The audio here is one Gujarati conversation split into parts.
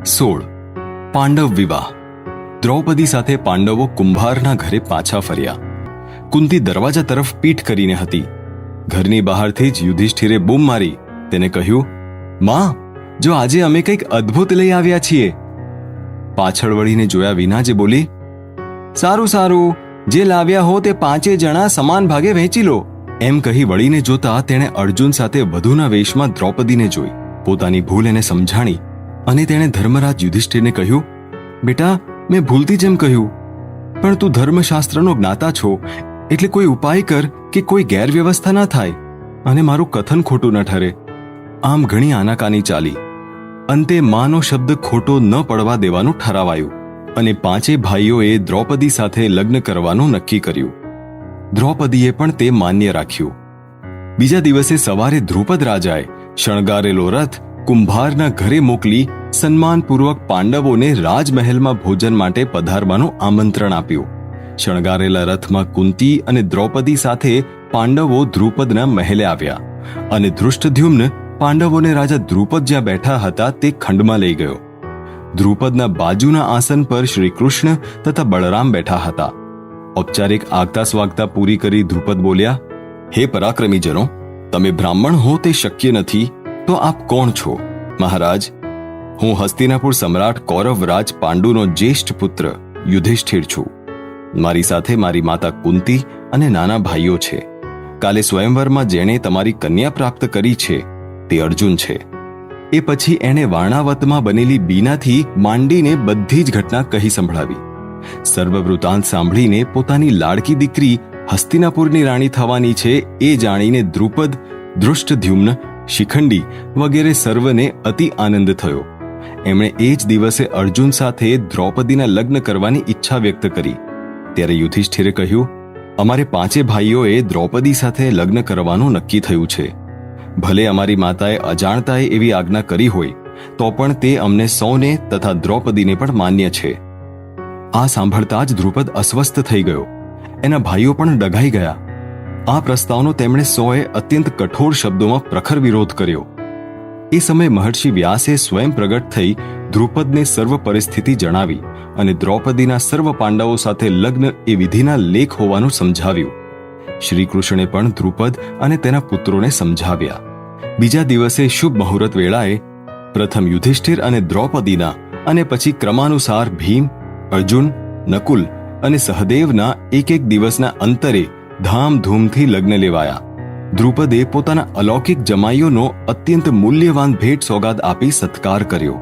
16. પાંડવ વિવાહ. દ્રૌપદી સાથે પાંડવો કુંભારના ઘરે પાછા ફર્યા. કુંતી દરવાજા તરફ પીઠ કરીને હતી. ઘરની બહારથી જ યુધિષ્ઠિરે બૂમ મારી. તેને કહ્યું, માં, જો આજે અમે કંઈક અદ્ભુત લઈ આવ્યા છીએ. પાછળ વળીને જોયા વિના જે બોલી, સારું સારું, જે લાવ્યા હો તે 5 જણા સમાન ભાગે વહેંચી લો. એમ કહી વળીને જોતા તેણે અર્જુન સાથે વધુના વેશમાં દ્રૌપદીને જોઈ. પોતાની ભૂલ એને સમજાણી અને તેણે ધર્મરાજ યુધિષ્ઠિરને કહ્યું, બેટા, મેં ભૂલથી જેમ કહ્યું, પણ તું ધર્મશાસ્ત્રનો જ્ઞાતા છો, એટલે કોઈ ઉપાય કર કે કોઈ ગેરવ્યવસ્થા ન થાય અને મારું કથન ખોટું ન ઠરે. આમ ઘણી આનાકાની ચાલી. અંતે માનો શબ્દ ખોટો ન પડવા દેવાનું ઠરાવાયું અને 5 ભાઈઓએ દ્રૌપદી સાથે લગ્ન કરવાનું નક્કી કર્યું. દ્રૌપદીએ પણ તે માન્ય રાખ્યું. બીજા દિવસે સવારે દ્રુપદ રાજાએ શણગારેલો રથ કુંભારના ઘરે મોકલી સન્માનપૂર્વક પાંડવોને રાજમહેલમાં ભોજન માટે પધારવાનું આમંત્રણ આપ્યું. શણગારેલા રથમાં કુંતી અને દ્રૌપદી સાથે પાંડવો દ્રુપદના મહેલે આવ્યા અને ધૃષ્ટદ્યુમ્ન પાંડવોને રાજા દ્રુપદ જ્યાં બેઠા હતા તે ખંડમાં લઈ ગયો. દ્રુપદના બાજુના આસન પર શ્રી કૃષ્ણ તથા બળરામ બેઠા હતા. ઔપચારિક આગતા સ્વાગતા પૂરી કરી દ્રુપદ બોલ્યા, હે પરાક્રમીજનો, તમે બ્રાહ્મણ હો તે શક્ય નથી, તો આપ કોણ છો? મહારાજ, હું હસ્તિનાપુર સમ્રાટ કૌરવરાજ પાંડુનો જ્યેષ્ઠ પુત્ર યુધિષ્ઠિર છું. મારી સાથે મારી માતા કુંતી અને નાના ભાઈઓ છે. કાલે સ્વયંવરમાં જેણે તમારી કન્યા પ્રાપ્ત કરી છે તે અર્જુન છે. એ પછી એણે વાણાવતમાં બનેલી બીનાથી માંડીને બધી જ ઘટના કહી સંભળાવી. સર્વવૃતાંત સાંભળીને પોતાની લાડકી દીકરી હસ્તિનાપુરની રાણી થવાની છે એ જાણીને દ્રુપદ, ધૃષ્ટદ્યુમ્ન, શિખંડી વગેરે સર્વને અતિ આનંદ થયો. એમણે એ જ દિવસે અર્જુન સાથે દ્રૌપદીના લગ્ન કરવાની ઈચ્છા વ્યક્ત કરી. ત્યારે યુધિષ્ઠિરે કહ્યું, અમારે 5 ભાઈઓએ દ્રૌપદી સાથે લગ્ન કરવાનું નક્કી થયું છે. ભલે અમારી માતાએ અજાણતાએ એવી આજ્ઞા કરી હોય તો પણ તે અમને સૌને તથા દ્રૌપદીને પણ માન્ય છે. આ સાંભળતા જ દ્રુપદ અસ્વસ્થ થઈ ગયો. એના ભાઈઓ પણ ડઘાઈ ગયા. આ પ્રસ્તાવનો તેમણે સૌએ અત્યંત કઠોર શબ્દોમાં પ્રખર વિરોધ કર્યો. એ સમયે મહર્ષિ વ્યાસે સ્વયં પ્રગટ થઈ દ્રુપદને સર્વ પરિસ્થિતિ જણાવી અને દ્રૌપદીના સર્વ પાંડવો સાથે લગ્ન એ વિધિના લેખ હોવાનું સમજાવ્યું. શ્રી કૃષ્ણે પણ દ્રુપદ અને તેના પુત્રોને સમજાવ્યા. બીજા દિવસે શુભ મુહૂર્ત વેળાએ પ્રથમ યુધિષ્ઠિર અને દ્રૌપદીના અને પછી ક્રમાનુસાર ભીમ, અર્જુન, નકુલ અને સહદેવના એક દિવસના અંતરે ધામધૂમથી લગ્ન લેવાયા. દ્રુપદે પોતાના અલૌકિક જમાઈઓનો અત્યંત મૂલ્યવાન ભેટ સોગાદ આપી સત્કાર કર્યો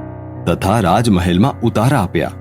તથા રાજમહેલમાં ઉતારા આપ્યા.